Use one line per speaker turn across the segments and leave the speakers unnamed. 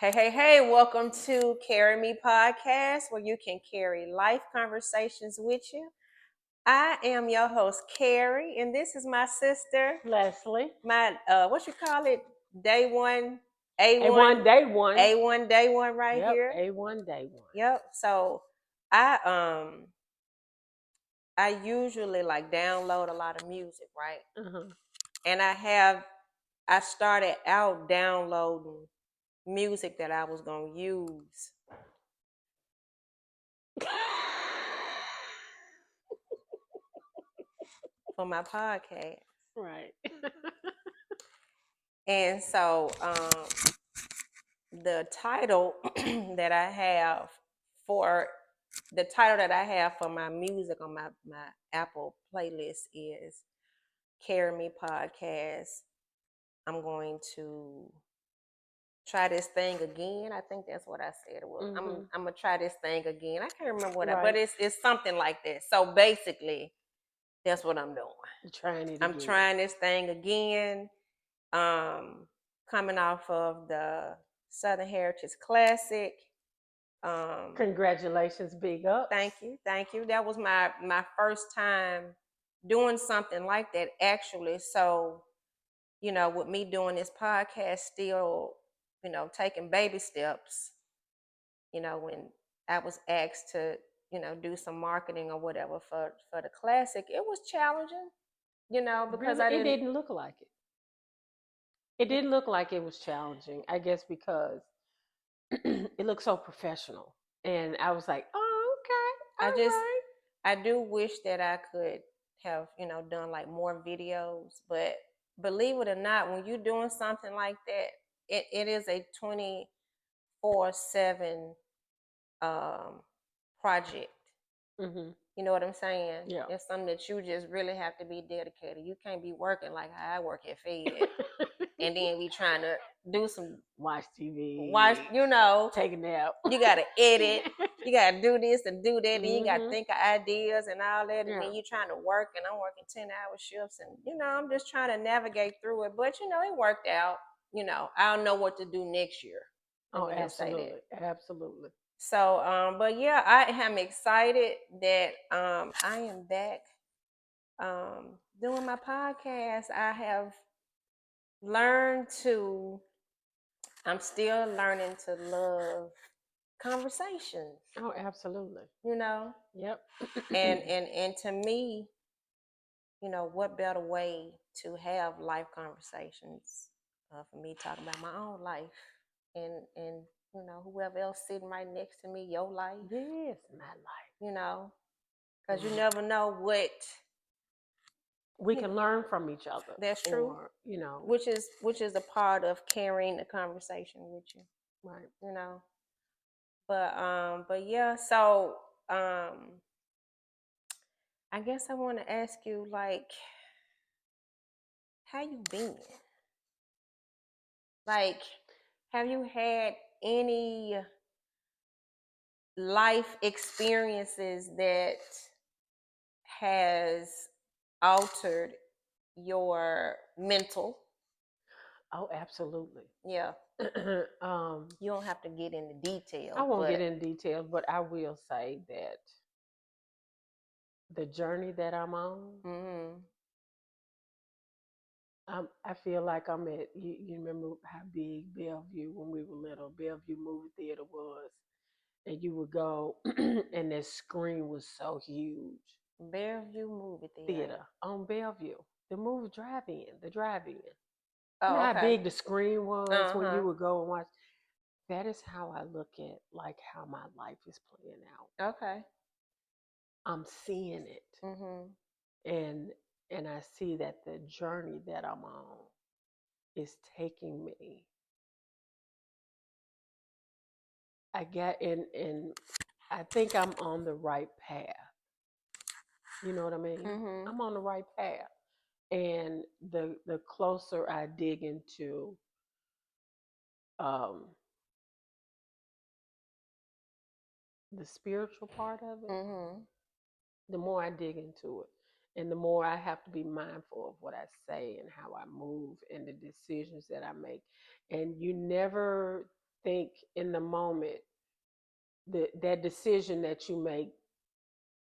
Hey, hey, hey, welcome to Carry Me Podcast, where you can carry life conversations with you. I am your host, Carrie, and this is my sister,
Leslie.
my, what you call it, day one, A1,
A1 day one.
A1, day one right
Yep,
here.
A1 day one.
Yep. So I, I usually like download a lot of music, right?
Uh-huh.
And I started out downloading music that I was going to use for my podcast.
Right.
And so the title that I have for the title that I have for my music on my Apple playlist is Carry Me Podcast. I'm going to try this thing again. I think that's what I said it was.
Mm-hmm.
I'm gonna try this thing again. I can't remember what but
Right.
it's something like that. So basically, that's what I'm doing.
You're trying it
I'm
again.
trying this thing again. Coming off of the Southern Heritage Classic.
Congratulations, big up.
Thank you, thank you. That was my first time doing something like that, actually. So, with me doing this podcast, still, taking baby steps. When I was asked to, do some marketing or whatever for the classic, it was challenging. Because
Really,
I
it
didn't.
didn't look like it. It didn't look like it was challenging, I guess, because it looked so professional. And I was like, oh, okay,
I
all
just
right.
I do wish that I could have, done like more videos, but believe it or not, when you're doing something like that, it is a 24/7 um project.
Mm-hmm.
You know what I'm saying?
Yeah.
It's something that you just really have to be dedicated. You can't be working like how I work at Fed and then be trying to do some
Watch TV.
watch,
Take a nap.
you gotta edit, you gotta do this and do that, and you gotta
Mm-hmm.
think of ideas and all that, and
Yeah.
then you trying to work, and I'm working 10-hour shifts, and I'm just trying to navigate through it. But it worked out. I don't know what to do next year. Let
Oh,
me just say that.
absolutely. Absolutely.
So, but yeah, I am excited that I am back doing my podcast. I have learned to. I'm still learning to love conversations.
Oh, absolutely.
You know,
Yep.
and to me, what better way to have life conversations for me talking about my own life and whoever else sitting right next to me, your life.
Yes, my life.
Because you never know what
We can learn from each other.
that's true,
Or,
which is a part of carrying the conversation with you.
right.
You know, but yeah. So I guess I want to ask you, like, how you been? Like, have you had any life experiences that has altered your mental?
Oh, absolutely.
Yeah,
um,
you don't have to get into
I
details,
won't
but
get into details, but I will say that the journey that I'm on,
mm-hmm.
I feel like I'm at, you remember how big Bellevue, when we were little, Bellevue movie theater was, and you would go, and that screen was so huge.
Bearview Movie Theater.
Theater on Bellevue, the drive-in. You know
Oh,
how
okay.
big the screen was
Uh
when
huh.
you would go and watch. That is how I look at like how my life is playing out.
Okay.
I'm seeing it,
Mm-hmm.
and I see that the journey that I'm on is taking me. I get and I think I'm on the right path. You know what I mean?
Mm-hmm.
I'm on the right path. And the closer I dig into um, the spiritual part of it,
Mm-hmm.
the more I dig into it, and the more I have to be mindful of what I say and how I move and the decisions that I make. And you never think in the moment that decision that you make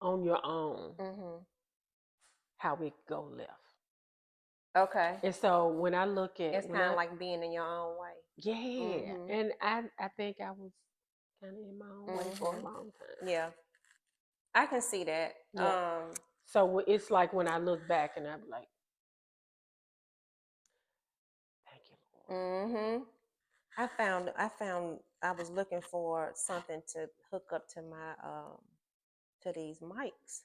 on your own,
Mhm.
how it go left.
Okay.
And so when I look at
It's kind of like being in your own way.
yeah,
Mhm.
and I think I was kind of in my own way for a
Mhm.
long time.
Yeah, I can see that.
Yeah. So it's like when I look back and I'm like, thank you, Lord.
Mhm. I found I was looking for something to hook up to my to these mics.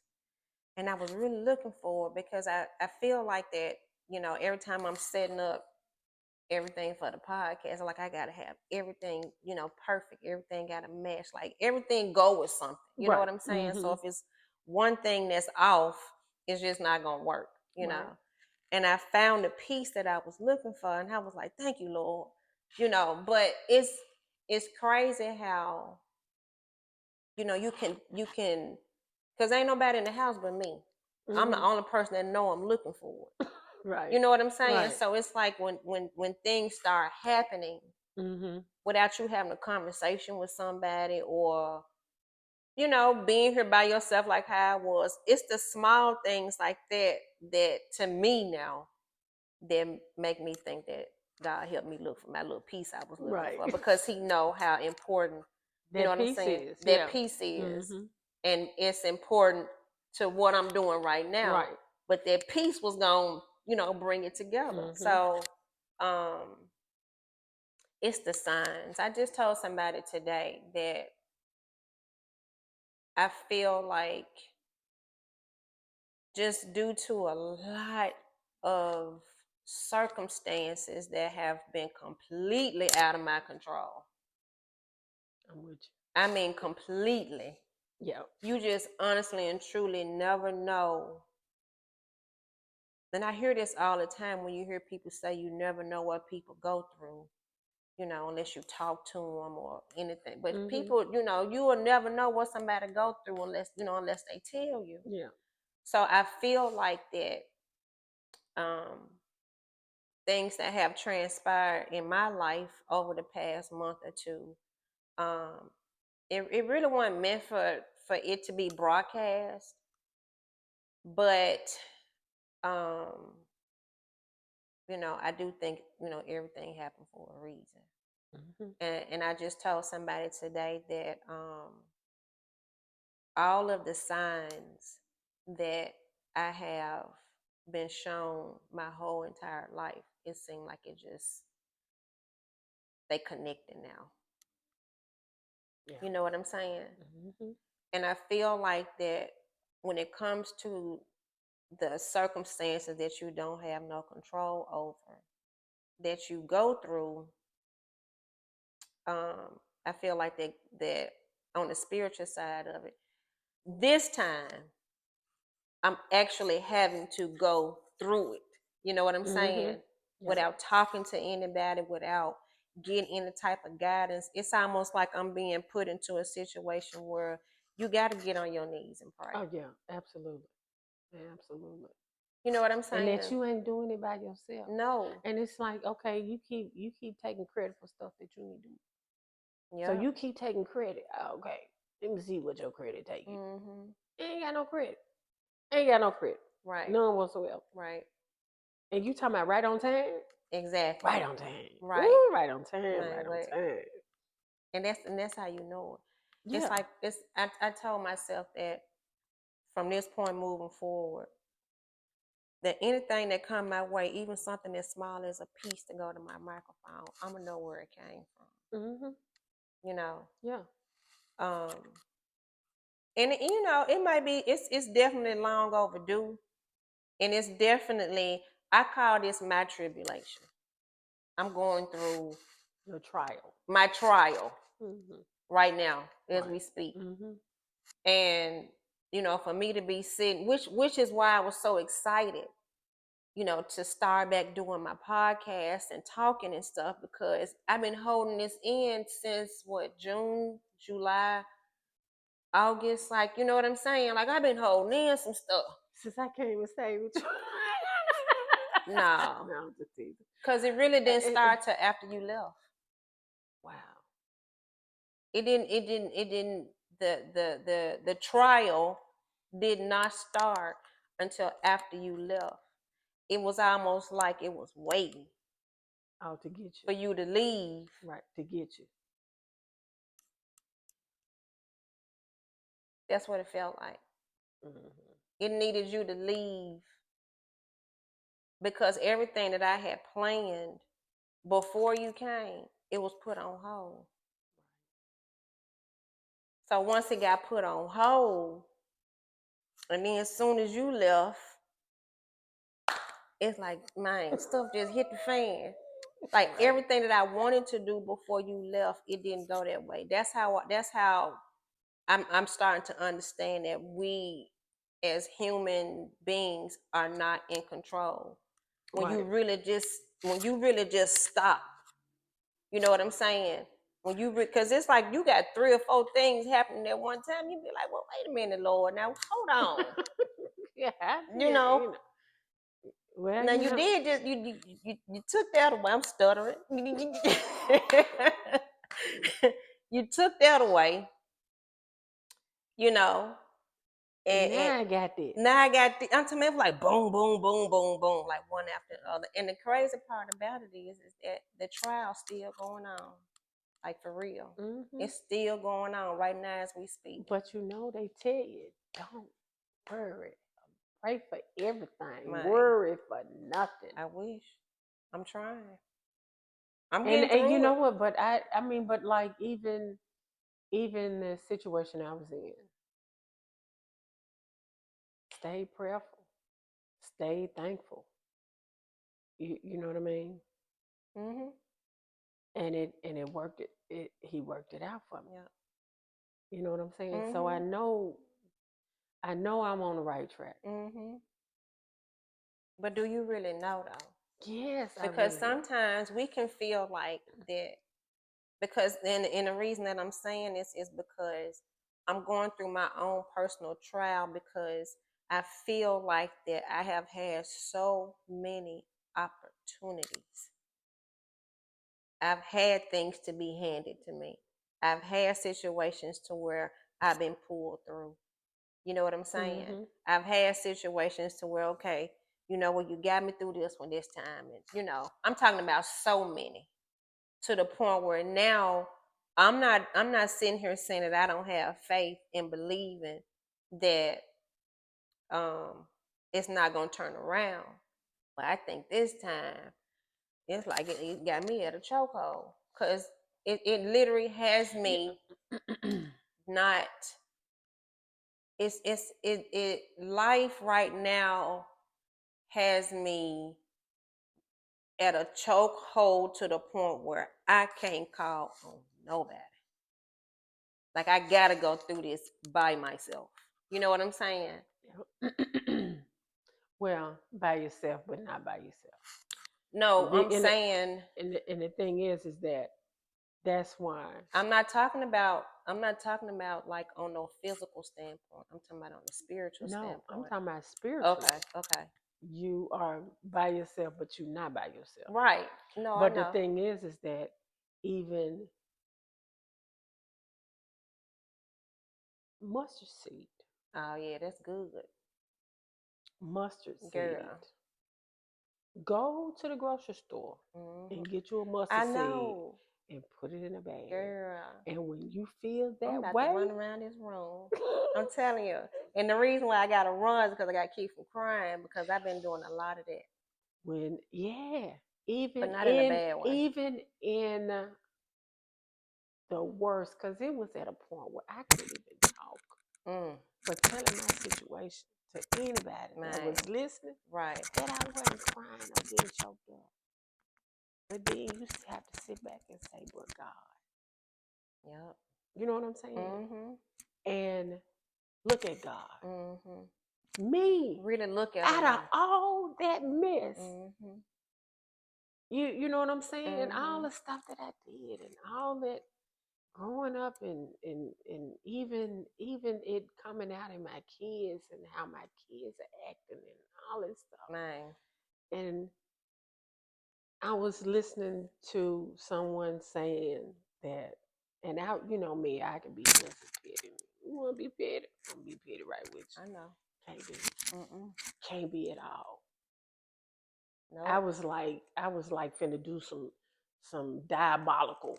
And I was really looking for it because I feel like that, every time I'm setting up everything for the podcast, like I gotta have everything, perfect. Everything gotta mesh. Like everything go with something. You know
Right.
what I'm saying? So
Mm-hmm.
if it's one thing that's off, it's just not gonna work.
Right.
And I found the piece that I was looking for, and I was like, "Thank you, Lord." But it's crazy how you can because ain't nobody in the house but me. I'm the
Mm-hmm.
only person that know I'm looking for it.
Right.
You know what I'm saying?
Right.
So it's like when things start happening
Mm-hmm.
without you having a conversation with somebody, or being here by yourself like how I was. It's the small things like that to me now that make me think that God helped me look for my little piece I was looking
Right.
for, because He know how important,
That
what I'm
piece
saying,
is,
that
yeah.
piece is.
Mm-hmm.
And it's important to what I'm doing right now.
Right.
But that piece was going to bring it together.
Mm-hmm.
So it's the signs. I just told somebody today that I feel like, just due to a lot of circumstances that have been completely out of my control.
I'm with
I mean, completely.
you. Yeah.
You just honestly and truly never know. And I hear this all the time when you hear people say you never know what people go through, unless you talk to them or anything. But
Mm-hmm.
people, you will never know what somebody go through unless they tell you.
Yeah.
So I feel like that things that have transpired in my life over the past month or two, um, it really wasn't meant for it to be broadcast, but um, I do think everything happened for a reason.
Mm-hmm.
And I just told somebody today that all of the signs that I have been shown my whole entire life, it seemed like they connected now.
Yeah.
You know what I'm saying?
Mm-hmm.
And I feel like that when it comes to the circumstances that you don't have no control over, that you go through, I feel like that on the spiritual side of it, this time I'm actually having to go through it. You know what I'm
Mm-hmm.
saying?
Yeah.
Without talking to anybody, without getting any type of guidance. It's almost like I'm being put into a situation where you got to get on your knees and pray.
Oh yeah. Absolutely. Absolutely.
You know what I'm
And that
saying?
you ain't doing it by yourself.
No.
And it's like, okay, you keep taking credit for stuff that you need to do. So
Yeah.
you keep taking credit. Okay, let me see what your credit take you.
Mhm.
Ain't got no credit. Ain't got no credit.
Right.
None whatsoever.
Right.
And you talking about right on time?
Exactly.
Right on time.
Right.
Ooh, right on time.
Man,
Right on
what?
time.
And that's how you know it. It's
Yeah.
like I told myself that from this point moving forward, that anything that come my way, even something as small as a piece to go to my microphone, I'm gonna know where it came from.
Mm-hmm.
You know.
Yeah.
Um and it might be it's definitely long overdue. And it's definitely, I call this my tribulation. I'm going through
Your trial.
my trial
Mm-hmm.
right now as
Right.
we speak.
Mm-hmm.
And for me to be sitting, which is why I was so excited, to start back doing my podcast and talking and stuff, because I've been holding this in since what, June, July, August, like, you know what I'm saying? Like, I've been holding in some stuff.
Since I came and stayed with you.
No,
No, I'm just teasing.
because it really didn't
It-
start till after you left.
wow.
It didn't. The trial did not start until after you left. It was almost like it was waiting
Out to get
for
you.
you to leave.
Right, to get you.
That's what it felt like.
Hmm.
It needed you to leave because everything that I had planned before you came, it was put on hold. So once it got put on hold, and then as soon as you left, it's like, man, stuff just hit the fan. Like
Right.
everything that I wanted to do before you left, it didn't go that way. That's how I'm starting to understand that we as human beings are not in control. When you
Right.
really just when you really just stop. You know what I'm saying? When you because it's like you got 3 or 4 things happening at one time, you be like, well, wait a minute, Lord, now hold on.
Yeah, I
You
did.
know,
Well,
now you did just you took that away. I'm stuttering. You took that away, you know,
and
and
now I got this.
now I got I'm telling you, it was like boom, boom, boom, boom, boom, like one after the other. And the crazy part about it is that the trial's still going on, like for real.
Hmm.
It's still going on right now as we speak.
But they tell you, don't worry. Pray for everything.
Man,
Worry for nothing.
I wish. I'm trying. I'm getting
And you
through
know
it.
what? But I mean, but like even the situation I was in, stay prayerful, stay thankful. You know what I mean?
Hmm.
And it worked. It he worked it out for me.
Yeah.
You know what I'm saying? So
Hmm.
I know I'm on the right track.
Hmm. But do you really know though?
Yes, I
Because
really know.
sometimes we can feel like that. Because and the reason that I'm saying this is because I'm going through my own personal trial because I feel like that I have had so many opportunities. I've had things to be handed to me. I've had situations to where I've been pulled through. You know what I'm saying?
Hmm.
I've had situations to where, okay, well, you got me through this one this time. And, I'm talking about so many to the point where now I'm not sitting here saying that I don't have faith and believing that um it's not gonna turn around. But I think this time it's like it got me at a chokehold. Cause it literally has me not it life right now has me at a chokehold to the point where I can't call on nobody. Like I gotta go through this by myself. You know what I'm saying?
Well, by yourself, but not by yourself.
No, I'm
And the,
saying
and the thing is that that's why.
I'm not talking about like on no physical standpoint. I'm talking about on the spiritual
No, I'm
standpoint.
talking about spiritually.
Okay, okay.
You are by yourself, but you're not by yourself.
Right. No, I
But the
know.
thing is that even mustard seed,
Oh yeah, that's good.
mustard seed.
Girl.
Go to the grocery store
Hmm.
and get you a
I
mustard seed
know.
and put it in a bag.
Girl.
And when you feel
I'm
that
about to
way,
run around this room. I'm telling you. And the reason why I gotta run is because I gotta keep from crying because I've been doing a lot of that.
yeah,
But
even
not in a
in
bad way.
even in the worst, because it was at a point where I couldn't even talk.
Mm,
But telling my situation to anybody that
man.
was listening,
Right.
that I wasn't crying or getting choked up. But then you have to sit back and say, but God.
Yep.
You know what I'm saying?
Mm-hmm.
And look at God.
Mm-hmm.
Me,
Really look at
out
him
of
now.
all that mess,
Mm-hmm.
you know what I'm saying? And all
Mm-hmm.
the stuff that I did and all that growing up and even it coming out in my kids and how my kids are acting and all this stuff.
Man.
And I was listening to someone saying that And you know me, I can be just as petty. You want to be petty? I'm gonna be petty right with
I
you.
know.
Can't be.
Mm-mm.
Can't be at all.
Nope.
I was like finna do some diabolical.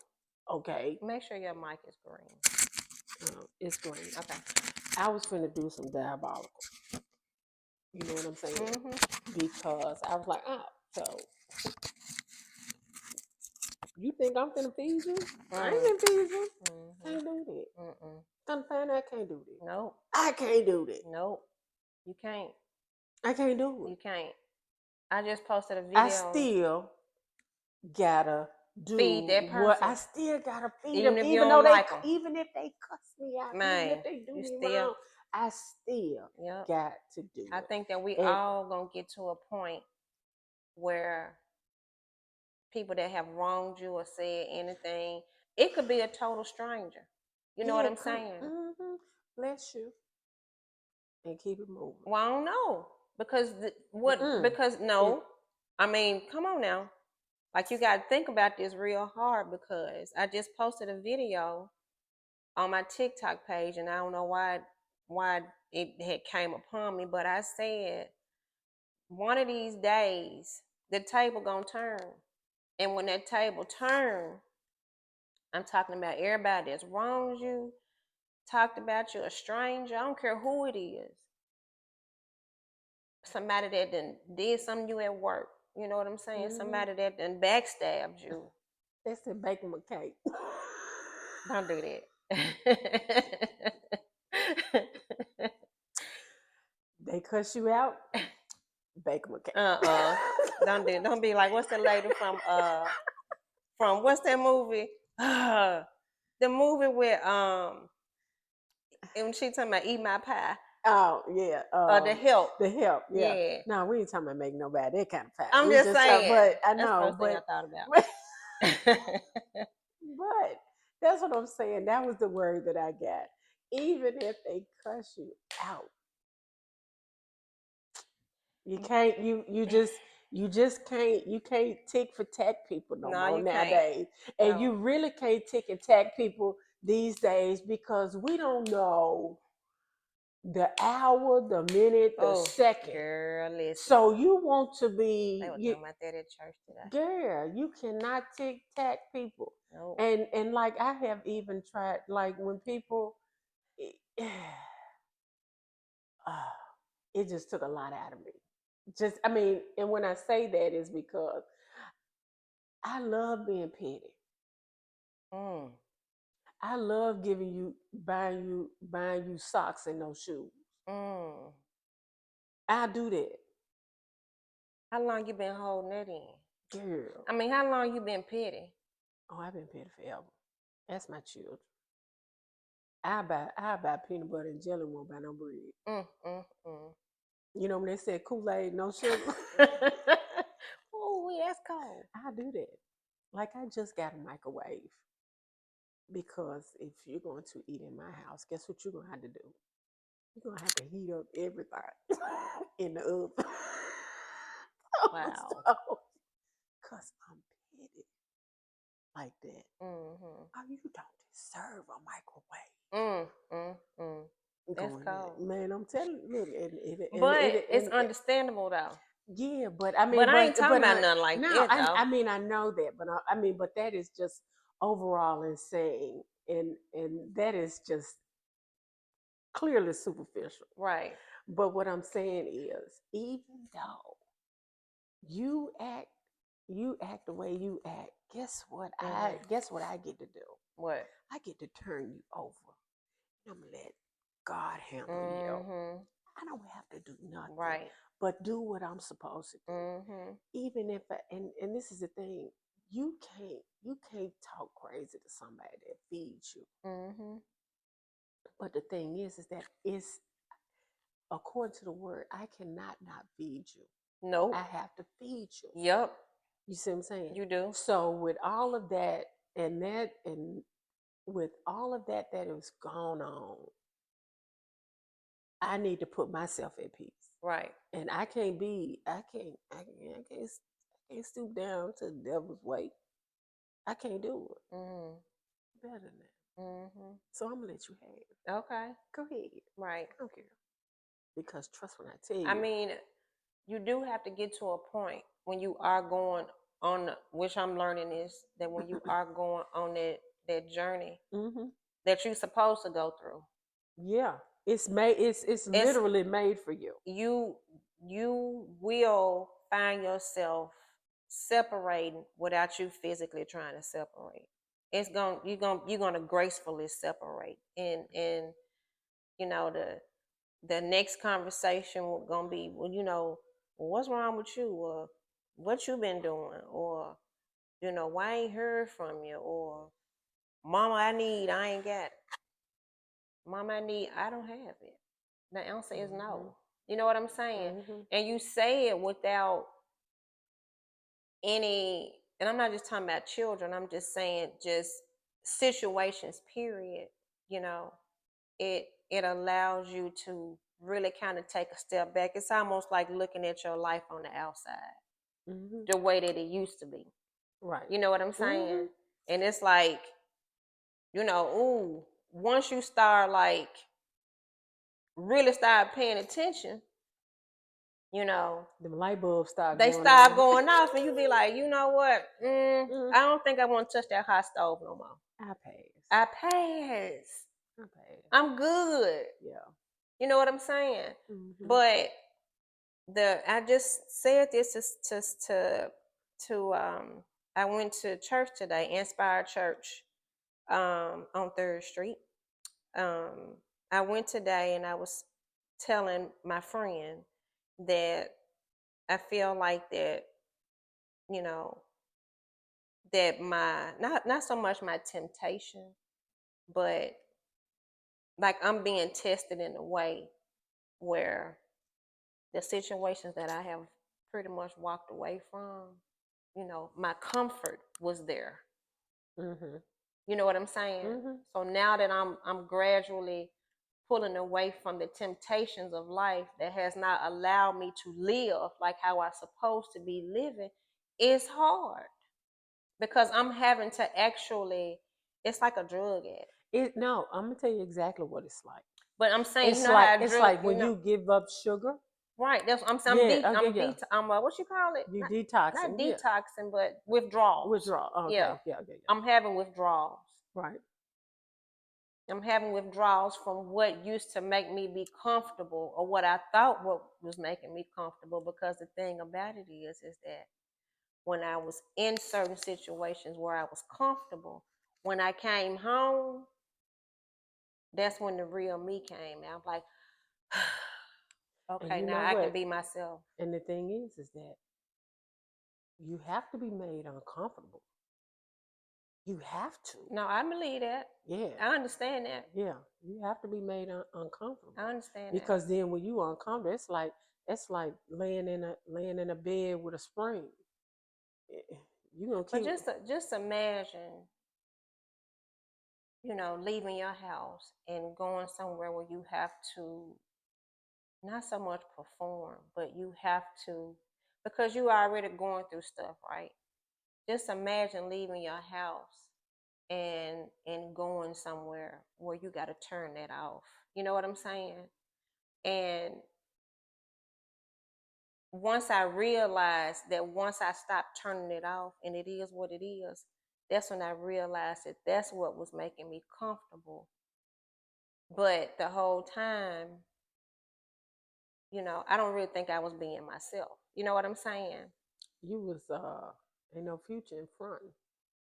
Okay,
Make sure your mic is green.
it's green.
Okay.
I was finna do some diabolical. You know what I'm saying?
Mm-hmm.
Because I was like, so you think I'm finna feed you? I ain't finna feed you.
Mm-hmm.
Can't do that.
Mm-mm.
Come find out I can't do that.
Nope.
I can't do that.
Nope. You can't.
I can't do
You
it.
can't. I just posted a
I
video.
still gotta
Feed
do
that
what I
person,
still gotta feed them,
even if you don't like them.
even if they cuss me out, even
Man,
if they do
you
me
still.
wrong, I still
Yep.
got to do
I
it.
think that we
And
all gonna get to a point where people that have wronged you or said anything, it could be a total stranger. You know what I'm saying?
bless you and keep it moving.
Well, I don't know because
Mm-mm.
because no, I mean, come on now. Like you got to think about this real hard because I just posted a video on my TikTok page and I don't know why it had came upon me, but I said one of these days the table gonna turn, and when that table turn, I'm talking about everybody that's wronged you, talked about you, a stranger. I don't care who it is. Somebody that did something to you at work. You know what I'm saying?
Mm-hmm.
Somebody that done backstabbed you.
They said bake them a cake.
Don't do that.
They cuss you out, bake them a cake.
Don't be like, what's the lady from what's that movie? The movie with and she talking about eat my pie.
Oh yeah.
The help.
The help. Yeah.
Yeah.
No, we ain't talking about making nobody that kind of pie.
I'm
We
just saying.
but I
That's the
know,
first thing I
but
thought about.
but that's what I'm saying. That was the word that I got. Even if they cuss you out, you can't. You just can't. You can't tick for tack people no
No,
more
you can't.
nowadays. And
No.
you really can't tick and tack people these days because we don't know the hour, the minute, the second.
Girl, listen.
So you want to be.
They were talking about that at church today.
Girl, you cannot tick tack people.
Nope.
And like I have even tried, like when people, it just took a lot out of me. Just I mean, and when I say that is because I love being petty. I love buying you socks and no shoes. I do that.
How long you been holding that in?
Girl.
I mean, how long you been petty?
Oh, I've been petty forever. That's my children. I buy peanut butter and jelly, won't buy no bread. You know when they said Kool-Aid, no sugar.
Oh, that's cold.
I do that. Like I just got a microwave. Because if you're going to eat in my house, guess what you're gonna have to do? You're gonna have to heat up everything in the oven.
Wow.
Cause I'm petty like that. Oh, you don't deserve a microwave.
That's cold.
Man, I'm telling you.
But it's understandable though.
Yeah, but I mean,
but I ain't talking about nothing like
no,
that though.
I mean, I know that, but I mean, but that is just overall insane, and that is just clearly superficial.
Right.
But what I'm saying is, even though you act the way you act, guess what I get to do?
What?
I get to turn you over. I'm gonna let God handle you. I don't have to do nothing.
Right.
But do what I'm supposed to do. Even if and this is the thing, you can't talk crazy to somebody that feeds you. But the thing is that it's according to the word, I cannot not feed you.
Nope.
I have to feed you.
Yep.
You see what I'm saying?
You do.
So with all of that and with all of that is gone on, I need to put myself at peace.
Right.
And I can't stoop down to the devil's way. I can't do it. Better than that. So I'm gonna let you have it.
Okay.
Go ahead.
Right.
I don't care. Because trust when I tell you.
I mean, you do have to get to a point when you are going on, which I'm learning is that when you are going on that journey that you're supposed to go through.
Yeah, it's made. It's literally made for you.
You will find yourself separating without you physically trying to separate. You're gonna gracefully separate, and you know the next conversation will gonna be, well, what's wrong with you, or what you been doing, or why I ain't heard from you, or mama, I ain't got it. Mama, I don't have it. The answer is no. You know what I'm saying? And you say it without any, and I'm not just talking about children, I'm just saying just situations, period. It allows you to really kind of take a step back. It's almost like looking at your life on the outside, the way that it used to be.
Right.
You know what I'm saying? And it's like, once you start really start paying attention,
the light bulbs start
going off, and you be like, you know what? I don't think I want to touch that hot stove no more. I pass. I'm good.
Yeah.
You know what I'm saying? But I just said this to I went to church today, Inspired Church, on 3rd Street. I went today and I was telling my friend that I feel like that, that my not so much my temptation, but like I'm being tested in a way where the situations that I have pretty much walked away from, my comfort was there. You know what I'm saying? So now that I'm gradually pulling away from the temptations of life that has not allowed me to live like how I'm supposed to be living, it's hard because I'm having to actually, it's like a drug addict.
No, I'm gonna tell you exactly what it's like.
But I'm saying,
it's like when you give up sugar.
Right. That's I'm what you call it?
You detoxing.
Not detoxing, but withdrawals.
Okay. Yeah.
I'm having withdrawals.
Right.
I'm having withdrawals from what used to make me be comfortable, or what I thought what was making me comfortable. Because the thing about it is that when I was in certain situations where I was comfortable, when I came home, that's when the real me came out. I'm like, okay, now I can be myself.
And the thing is that you have to be made uncomfortable. You have to.
No, I believe that.
Yeah.
I understand that.
Yeah. You have to be made uncomfortable.
I understand
because then when you are uncomfortable, it's like laying in a bed with a spring. You gonna keep.
But just imagine, leaving your house and going somewhere where you have to not so much perform, but you have to, because you are already going through stuff, right? Just imagine leaving your house and going somewhere where you got to turn that off. You know what I'm saying? And once I realized that, once I stopped turning it off and it is what it is, that's when I realized that that's what was making me comfortable. But the whole time, I don't really think I was being myself. You know what I'm saying?
You was ain't no future in front.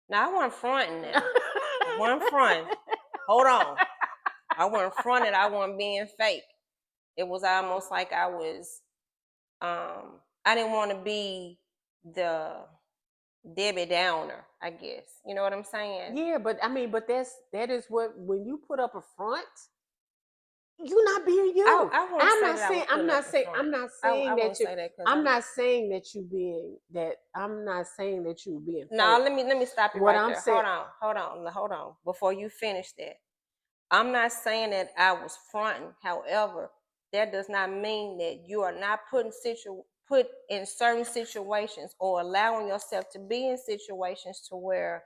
Now I wasn't fronting now. I wasn't fronting. Hold on. I wasn't fronting. I wasn't being fake. It was almost like I was I didn't want to be the Debbie Downer, I guess. You know what I'm saying?
Yeah, but that is what, when you put up a front, you're not being you. I'm not saying that you being.
No, let me stop you right there. Hold on. Before you finish that, I'm not saying that I was fronting. However, that does not mean that you are not put in certain situations, or allowing yourself to be in situations to where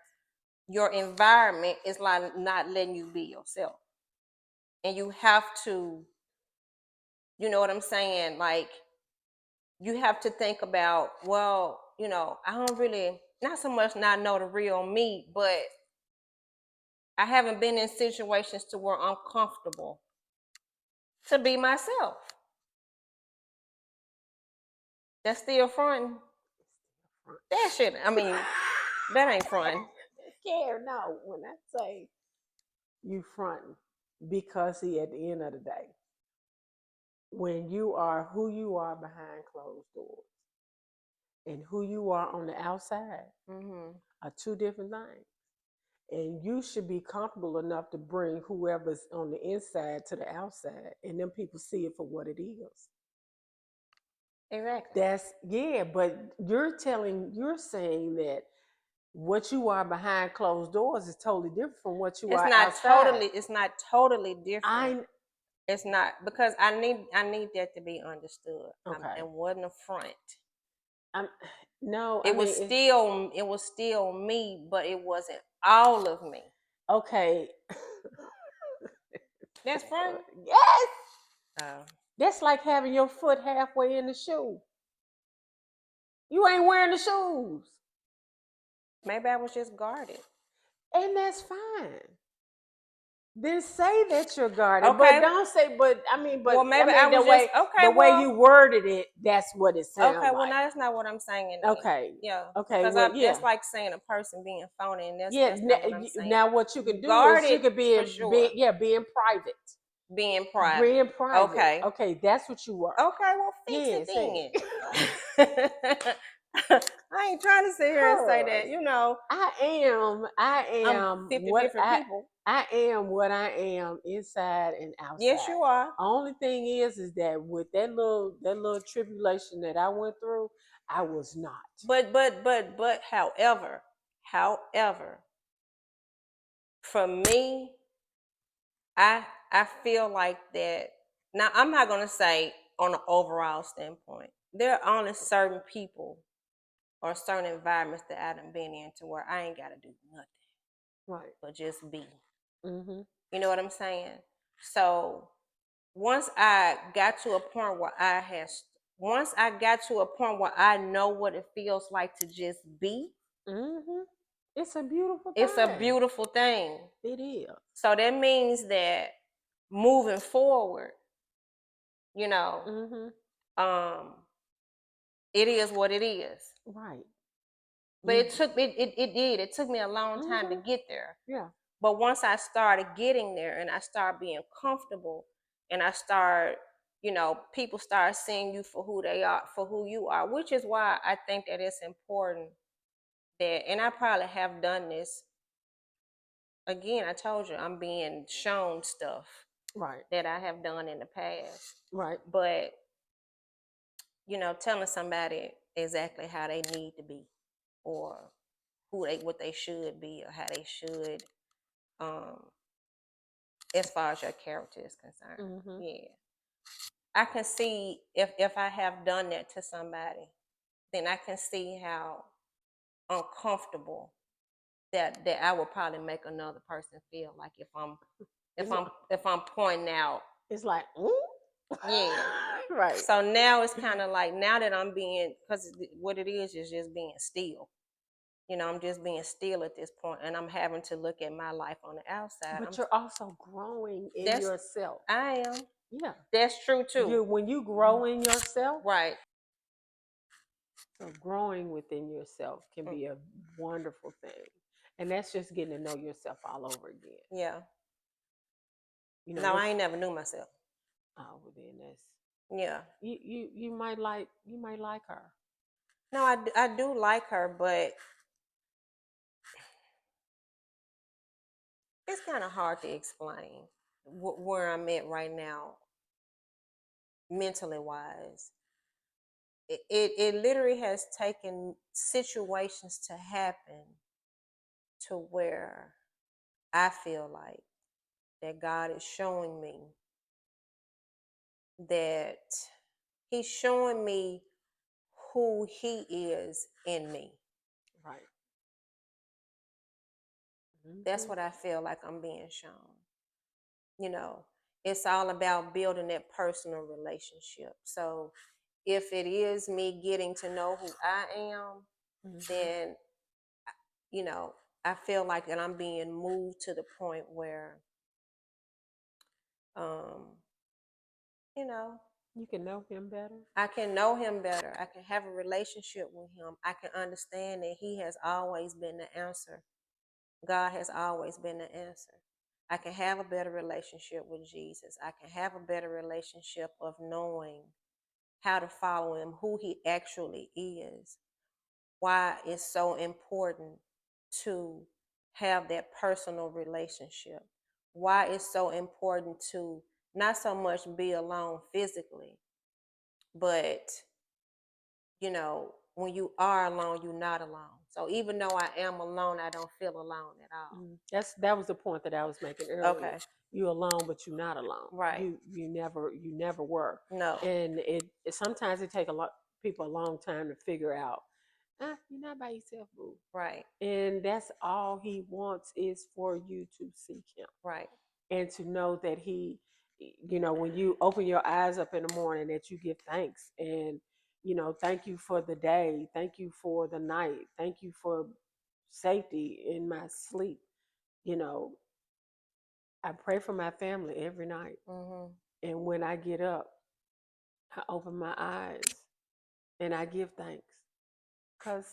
your environment is like not letting you be yourself. And you have to, you know what I'm saying? Like, you have to think about, well, I don't really, not so much not know the real me, but I haven't been in situations to where I'm comfortable to be myself. That's still fronting. That shit, I mean, that ain't fronting.
Yeah, no, when I say you fronting, because at the end of the day, when you are who you are behind closed doors and who you are on the outside are two different things. And you should be comfortable enough to bring whoever's on the inside to the outside, and them people see it for what it is.
Exactly.
But you're saying that what you are behind closed doors is totally different from what you are outside.
It's not totally different. It's not, because I need that to be understood.
Okay.
It wasn't a front.
No,
it was still me, but it wasn't all of me.
Okay.
That's front.
Yes. That's like having your foot halfway in the shoe. You ain't wearing the shoes.
Maybe I was just guarded.
And that's fine. Then say that you're guarded, okay. But don't say. But
well, maybe I was
the way you worded it, that's what it sounds like.
Okay, well, now that's not what I'm saying.
Okay,
yeah,
okay,
because that's like saying a person being phony, and that's not what I'm saying.
Now what you can do is you could be being private.
Being private.
Okay. Okay, that's what you were.
Okay, well, fix it then. I ain't trying to sit here and say that,
I am
50 different people.
I am what I am inside and outside.
Yes, you are.
Only thing is that with that little tribulation that I went through, I was not.
But however, for me, I feel like that. Now, I'm not gonna say on an overall standpoint. There are only certain people or certain environments that I done been in to where I ain't gotta do nothing,
right?
But just be. Mm-hmm. You know what I'm saying? So once I got to a point where I know what it feels like to just be.
Mm-hmm. It's a beautiful thing.
It's a beautiful thing.
It is.
So that means that moving forward, it is what it is.
Right.
But it took me a long time to get there. Yeah. But once I started getting there and I started being comfortable and I start, people start seeing you for who they are, for who you are, which is why I think that it's important that, and I probably have done this. Again, I told you I'm being shown stuff that I have done in the past. Right. But, telling somebody exactly how they need to be or what they should be or how they should, as far as your character is concerned. Mm-hmm. Yeah. I can see if I have done that to somebody, then I can see how uncomfortable that I would probably make another person feel, like if I'm pointing out. It's like, ooh. Yeah. Right. So now it's kind of like, now that I'm being, because what it is just being still. I'm just being still at this point, and I'm having to look at my life on the outside.
But you're also growing in yourself.
I am. Yeah. That's true too.
When you grow in yourself.
Right.
So growing within yourself can be a wonderful thing. And that's just getting to know yourself all over again.
Yeah. No, I ain't never knew myself.
Oh, well then that's.
Yeah.
You might like her.
No, I do like her, but it's kind of hard to explain where I'm at right now, mentally wise. It literally has taken situations to happen to where I feel like that God is showing me that He's showing me who He is in me.
Right.
That's what I feel like I'm being shown. You know, it's all about building that personal relationship. So if it is me getting to know who I am, then, you know, I feel like that I'm being moved to the point where, um, you know,
you can know him better.
I can know him better. I can have a relationship with him. I can understand that he has always been the answer. God has always been the answer. I can have a better relationship with Jesus. I can have a better relationship of knowing how to follow him, who he actually is, why it's so important to have that personal relationship, why it's so important to not so much be alone physically, but, you know, when you are alone, you're not alone. So even though I am alone, I don't feel alone at all.
That was the point that I was making earlier.
Okay.
You're alone, but you're not alone.
Right.
You never were.
No.
And it sometimes it take people a long time to figure out. You're not by yourself, boo.
Right.
And that's all he wants is for you to seek him.
Right.
And to know that he, you know, when you open your eyes up in the morning, that you give thanks and, you know, thank you for the day, thank you for the night, thank you for safety in my sleep. You know, I pray for my family every night. And when I get up, I open my eyes and I give thanks. Because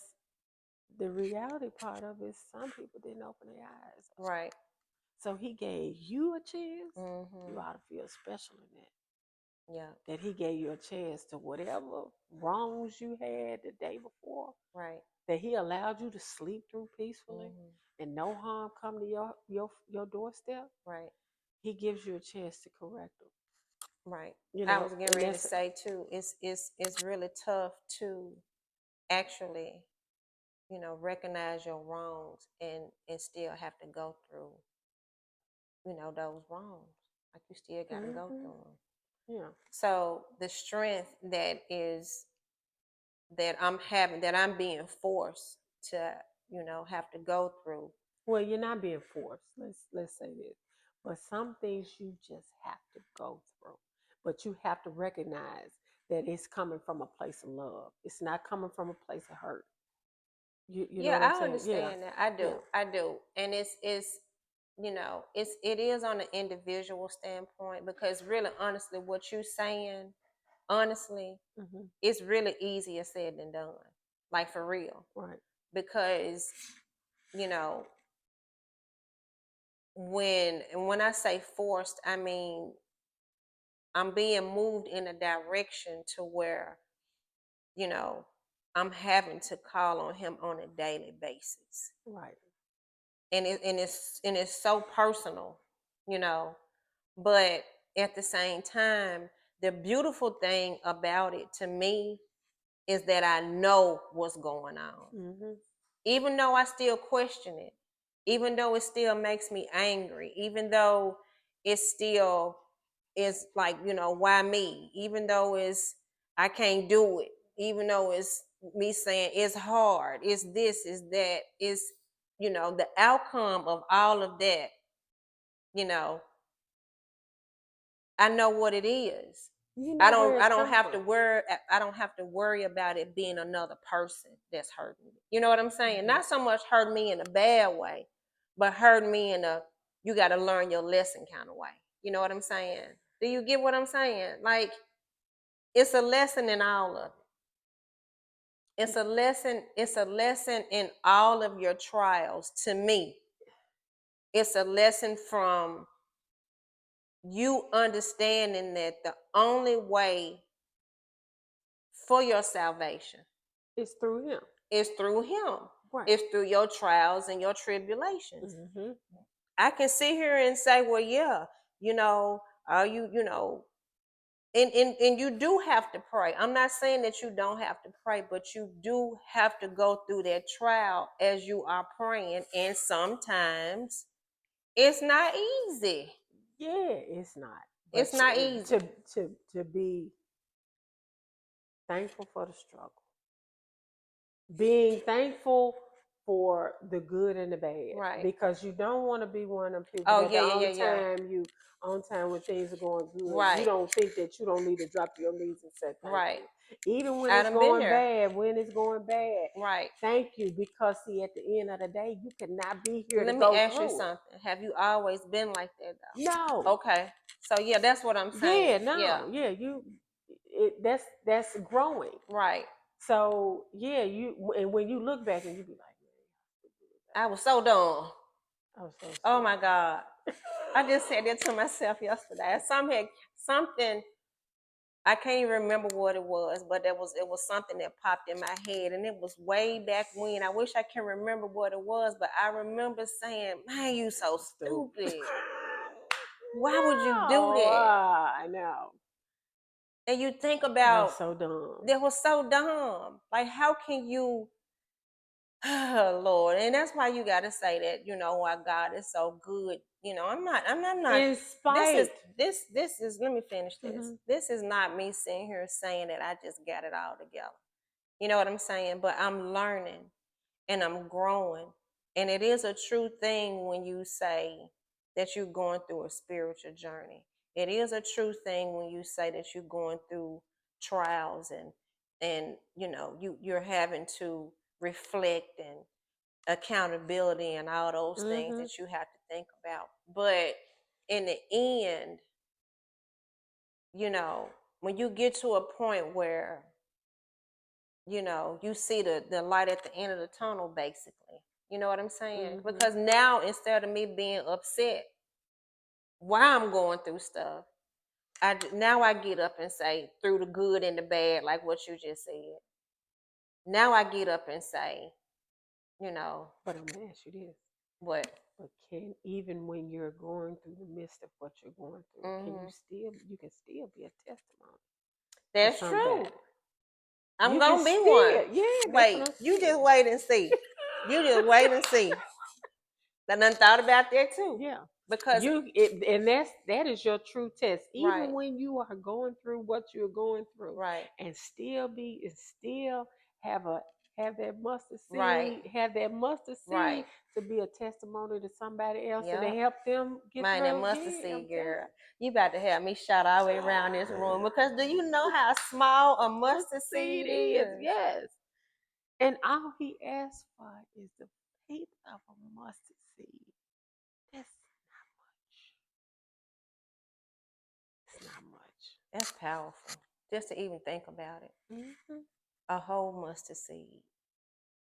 the reality part of it is some people didn't open their eyes.
Right.
So he gave you a chance. You ought to feel special in that.
Yeah.
That he gave you a chance to whatever wrongs you had the day before.
Right.
That he allowed you to sleep through peacefully and no harm come to your doorstep.
Right.
He gives you a chance to correct them.
Right.
You know,
I was getting ready to say too, it's really tough to actually, you know, recognize your wrongs and still have to go through, you know, those wrongs. Like you still got to go through them.
Yeah.
So the strength that I'm being forced to, you know, have to go through.
Well, you're not being forced. Let's say this. But some things you just have to go through. But you have to recognize that it's coming from a place of love. It's not coming from a place of hurt. You know what I'm saying?
I understand that. I do. Yeah. I do. And it's you know, it is on an individual standpoint because really honestly what you're saying, honestly, it's really easier said than done. Like for real.
Right.
Because, you know, when I say forced, I mean I'm being moved in a direction to where, you know, I'm having to call on him on a daily basis.
Right.
And it's so personal, you know. But at the same time, the beautiful thing about it to me is that I know what's going on. Even though I still question it, even though it still makes me angry, even though it still is like, you know, why me? Even though it's I can't do it, even though it's me saying it's hard, it's this, it's that, it's, you know, the outcome of all of that, you know, I know what it is. I don't have to worry about it being another person that's hurting me. You know what I'm saying? Not so much hurt me in a bad way, but hurt me in a you got to learn your lesson kind of way. You know what I'm saying? Do you get what I'm saying? Like it's a lesson in all of it. It's a lesson in all of your trials to me. It's a lesson from you understanding that the only way for your salvation
is through him.
It's through him.
Right.
It's through your trials and your tribulations. I can sit here and say, well, yeah, you know, you know, and you do have to pray. I'm not saying that you don't have to pray, but you do have to go through that trial as you are praying. And sometimes it's not easy.
Yeah, it's not.
But it's not easy.
To be thankful for the struggle. Being thankful for the good and the bad,
Right.
because you don't want to be one of them people
Oh,
that
yeah,
the
yeah,
only
yeah, yeah.
time you on time when things are going good, you
Right.
don't think that you don't need to drop your knees and say thank
Right.
you, even when
I
it's
done been
going
there.
bad. When it's going bad,
Right.
thank you, because see, at the end of the day, you cannot be here
Let
to
me
go
ask you
through it.
something. Have you always been like that though?
No.
Okay. So yeah, that's what I'm
Yeah,
saying.
no,
Yeah.
yeah, that's growing.
Right.
So yeah, and when you look back and you be like, man,
I was so dumb.
I was so
Oh my
stupid.
God. I just said that to myself yesterday. Something I can't even remember what it was, but it was something that popped in my head, and it was way back when. I wish I can remember what it was, but I remember saying, "Man, you so stupid. Why would you do that?"
I know.
And you think
That
about
was so dumb.
that was so dumb. Like, how can you? Oh, Lord, and that's why you got to say that. You know why God is so good. You know, I'm not.
In spite.
This is. Let me finish this.
Mm-hmm.
This is not me sitting here saying that I just got it all together. You know what I'm saying? But I'm learning and I'm growing, and it is a true thing when you say that you're going through a spiritual journey. It is a true thing when you say that you're going through trials and you know you're having to reflect and accountability and all those things
Mm-hmm.
that you have to think about. But in the end, you know, when you get to a point where, you know, you see the light at the end of the tunnel, basically. You know what I'm saying?
Mm-hmm.
Because now instead of me being upset while I'm going through stuff, now I get up and say through the good and the bad, like what you just said. Now I get up and say, you know,
But I'm gonna ask you this.
what?
But even when you're going through the midst of what you're going through,
Mm-hmm.
you can still be a testimony to
That's true.
somebody.
I'm
You can
gonna be
still,
one.
yeah, that's
Wait,
what I'm
you just
saying.
wait and see. You just wait and see. I done thought about that too.
Yeah.
Because
And that is your true test.
right,
Even when you are going through what you're going through,
right,
and still have a have that mustard
right,
seed, have that mustard seed
right.
to be a testimony to somebody else and to
Yep.
help them get
Man, that
through.
mustard
Yeah, I'm
seed,
telling
girl. You about to have me shout all the way around this room because do you know how small a
you.
mustard
Mustard seed
seed
is,
is?
yes. And all he asks for is the faith of a mustard seed. That's not much. It's not much.
That's powerful. Just to even think about it.
Mm-hmm.
A whole mustard seed.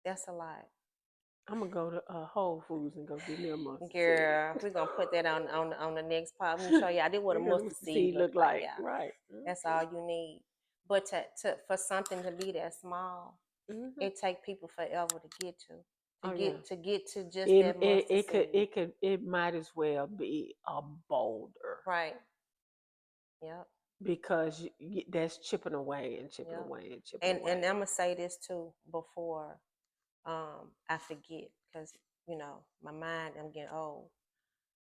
That's a lot.
I'm gonna go to Whole Foods and go get me a mustard seed.
Girl, we're gonna put that on the next part. We're gonna show you I did what a
Because
mustard
mustard
seed
seed
look
look
like,
like,
yeah.
right?
That's all you need. But to for something to be that small,
Mm-hmm.
it take people forever to get to. To
Oh yeah.
get to just
It,
that
it
mustard
it could
seed.
it could it might as well be a boulder,
Right. Yep.
because that's chipping away and chipping
Yep.
away and chipping
And
away.
I'm gonna say this too before I forget because you know my mind I'm getting old.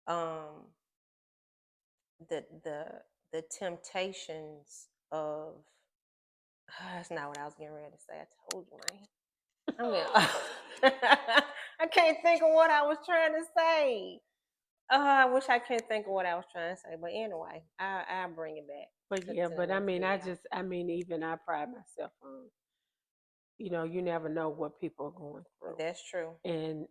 Um the the temptations of that's not what I was getting ready to say. I told you, man. I'm getting I can't think of what I was trying to say. I wish I could think of what I was trying to say, but anyway, I'll bring it back
But
to
yeah,
the
but I
next
mean,
video.
even I pride myself on, you never know what people are going through.
That's true.
And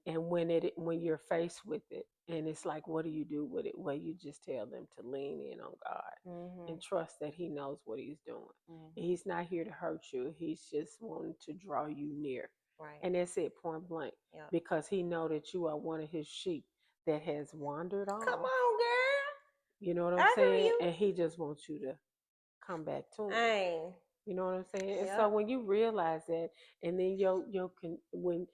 when you're faced with it, and it's like, what do you do with it? Well, you just tell them to lean in on God
Mm-hmm.
and trust that He knows what He's doing.
Mm-hmm.
And He's not here to hurt you. He's just wanting to draw you near.
Right.
And that's it, point blank.
Yep.
Because He know that you are one of His sheep that has wandered off.
Come on, girl.
You know what I'm
I hear
saying?
you.
And He just wants you to come back to Him.
Dang.
You know what I'm saying? And
Yep.
so when you realize that, and then when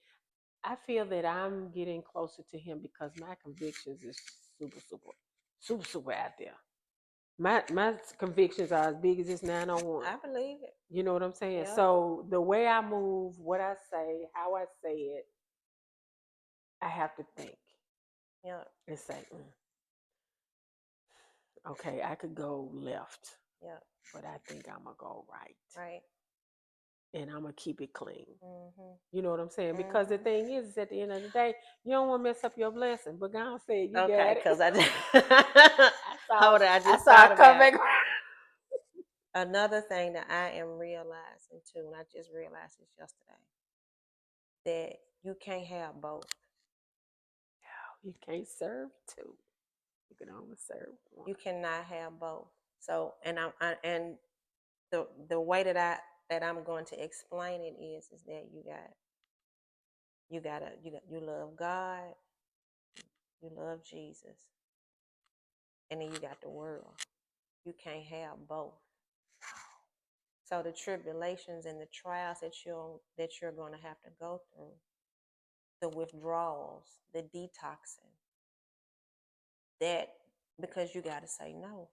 I feel that I'm getting closer to Him, because my convictions is super out there. My convictions are as big as this 901.
I believe it.
You know what I'm saying?
Yep.
So the way I move, what I say, how I say it, I have to think
Yep.
and say, okay, I could go left,
Yep.
but I think I'm gonna go right.
Right.
and I'm gonna keep it clean.
Mm-hmm.
You know what I'm saying?
Mm-hmm.
Because the thing is, at the end of the day, you don't want to mess up your blessing. But God said you
Okay,
got it.
because I just
I
I
I
just
saw
thought
it come
about
back.
it. Another thing that I am realizing too, and I just realized this yesterday, that you can't have both.
You can't serve two. You can only serve one.
You cannot have both. So, and and the way that I'm going to explain it is that you love God, you love Jesus, and then you got the world. You can't have both. So the tribulations and the trials that you're going to have to go through, the withdrawals, the detoxing, that because you got to say no.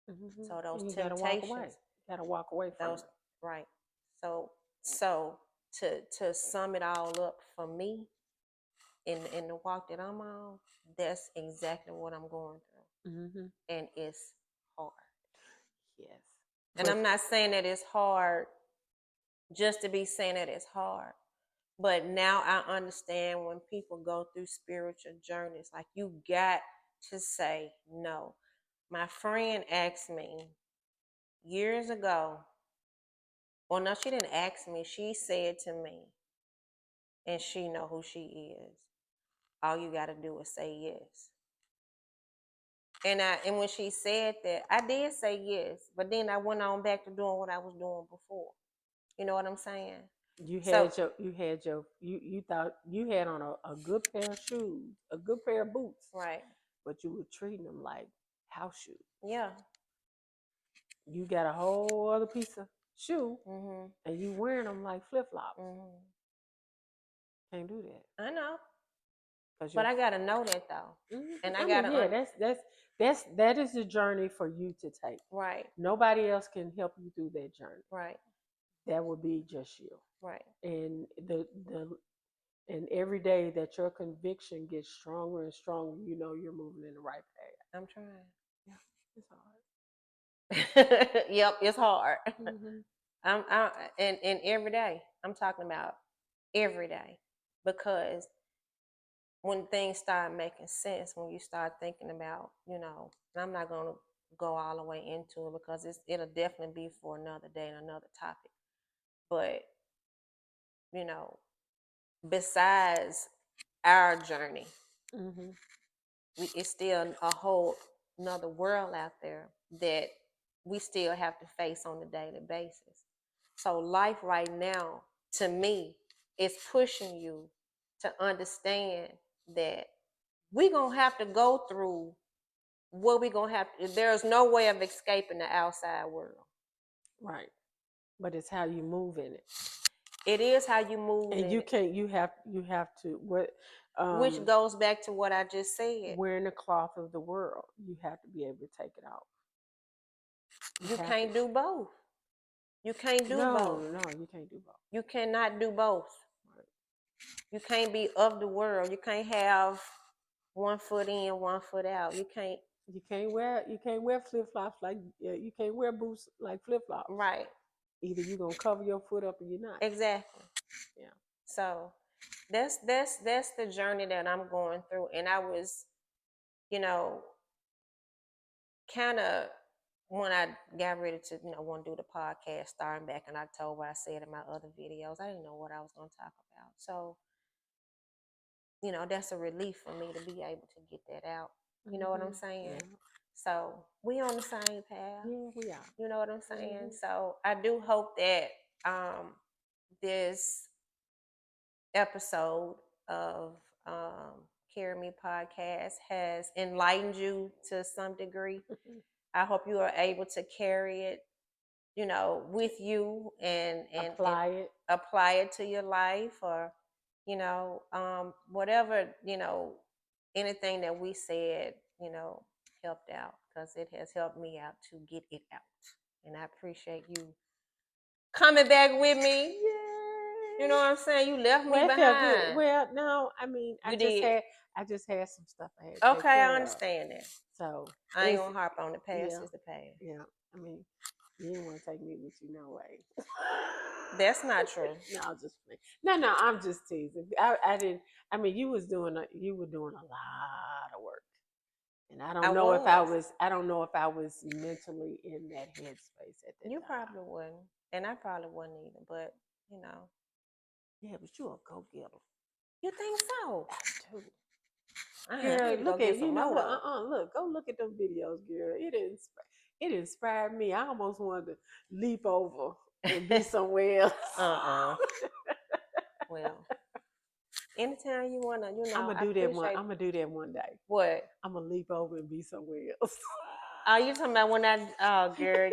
Mm-hmm.
So those
And you gotta walk away.
temptations,
You gotta walk away from
those
it.
right. So to sum it all up for me in the walk that I'm on, that's exactly what I'm going through,
Mm-hmm.
and it's hard.
Yes.
And
But
I'm not saying that it's hard just to be saying that it's hard. But now I understand when people go through spiritual journeys, like you got to say no. My friend asked me years ago, well, no, she didn't ask me. She said to me, and she know who she is. All you got to do is say yes. And when she said that, I did say yes, but then I went on back to doing what I was doing before. You know what I'm saying?
you
So
thought you had on a good pair of shoes, a good pair of boots,
right,
but you were treating them like house shoes.
yeah,
You got a whole other piece of shoe,
mm-hmm.
and you wearing them like flip flops.
Mm-hmm.
Can't do that.
I know,
Cause
but I gotta know that though, and I
I mean,
gotta
yeah, that is the journey for you to take.
right,
Nobody else can help you through that journey.
right,
That would be just you.
right.
And and every day that your conviction gets stronger and stronger, you know you're moving in the right path.
I'm trying.
Yeah, it's hard.
Yep, it's hard.
Mm-hmm.
And every day. I'm talking about every day, because when things start making sense, when you start thinking about, and I'm not gonna go all the way into it because it'll definitely be for another day and another topic. But you know, besides our journey,
Mm-hmm.
it's still a whole another world out there that we still have to face on a daily basis. So life right now, to me, is pushing you to understand that we're gonna have to go through what we're gonna have to. There's no way of escaping the outside world.
Right. But it's how you move in it.
It is how you move
And
in
you
it,
can't. You have to.
which goes back to what I just said.
Wearing the cloth of the world, you have to be able to take it off.
You can't do both. You can't do both.
No, you can't do both.
You cannot do both.
Right.
You can't be of the world. You can't have one foot in, one foot out. You can't.
You can't wear flip flops like you can't wear boots like flip flops.
Right.
Either you're gonna cover your foot up or you're not.
Exactly.
Yeah.
So that's the journey that I'm going through, and I was, kind of when I got ready to, want to do the podcast starting back in October. I said in my other videos, I didn't know what I was going to talk about. So, that's a relief for me to be able to get that out. You know what I'm saying?
Yeah.
So we on the same path.
Yeah, we are.
You know what I'm saying? So I do hope that this episode of Carry Me Podcast has enlightened you to some degree. I hope you are able to carry it, with you and apply it to your life, or, whatever, anything that we said, helped out, because it has helped me out to get it out. And I appreciate you coming back with me.
Yay.
You know what I'm saying? You left me
Well, it felt good.
behind.
Well, no, I mean,
You did.
I just had some stuff I had to take
Okay, I
care of.
understand that.
So
I ain't gonna harp on the past.
Yeah.
Is the past.
Yeah, I mean, You didn't want to take me with you, no way.
That's not true.
No, I'm just no, I'm just teasing. I didn't. I mean, you were doing a lot of work, and I don't know if I was. I don't know if I was mentally in that headspace at that
You
time.
probably wouldn't, and I probably wouldn't either. But you know.
Yeah, but you a go getter.
You think so?
I do.
Girl,
look at you know what? Look, go look at them videos, girl. It inspired me. I almost wanted to leap over and be somewhere else.
Well, anytime you wanna,
I'm gonna do that one. I'm gonna do that one day.
What?
I'm gonna leap over and be somewhere else.
Are you talking about when girl,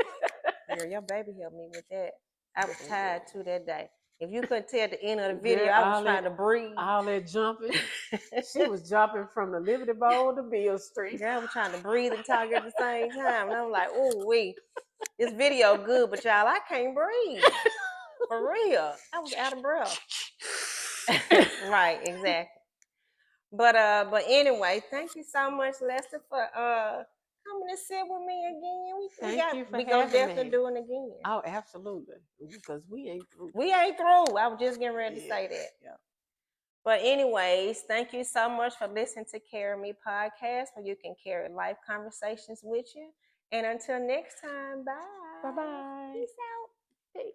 your baby helped me with that. I was tired too that day. If you couldn't tell at the end of the video, I was trying to breathe.
All that jumping. She was jumping from the Liberty Bowl to Beale Street.
Girl, I was trying to breathe and talk at the same time. And I'm like, oh, this video good, but y'all, I can't breathe. For real. I was out of breath. Right, exactly. But anyway, thank you so much, Lester, for coming to sit with me again. We gonna definitely do it again.
Oh, absolutely. Because we ain't through.
We ain't through. I was just getting ready to say that.
Yeah.
But anyways, thank you so much for listening to Carry Me podcast, where you can carry life conversations with you. And until next time, bye.
Bye-bye.
Peace out.
Hey.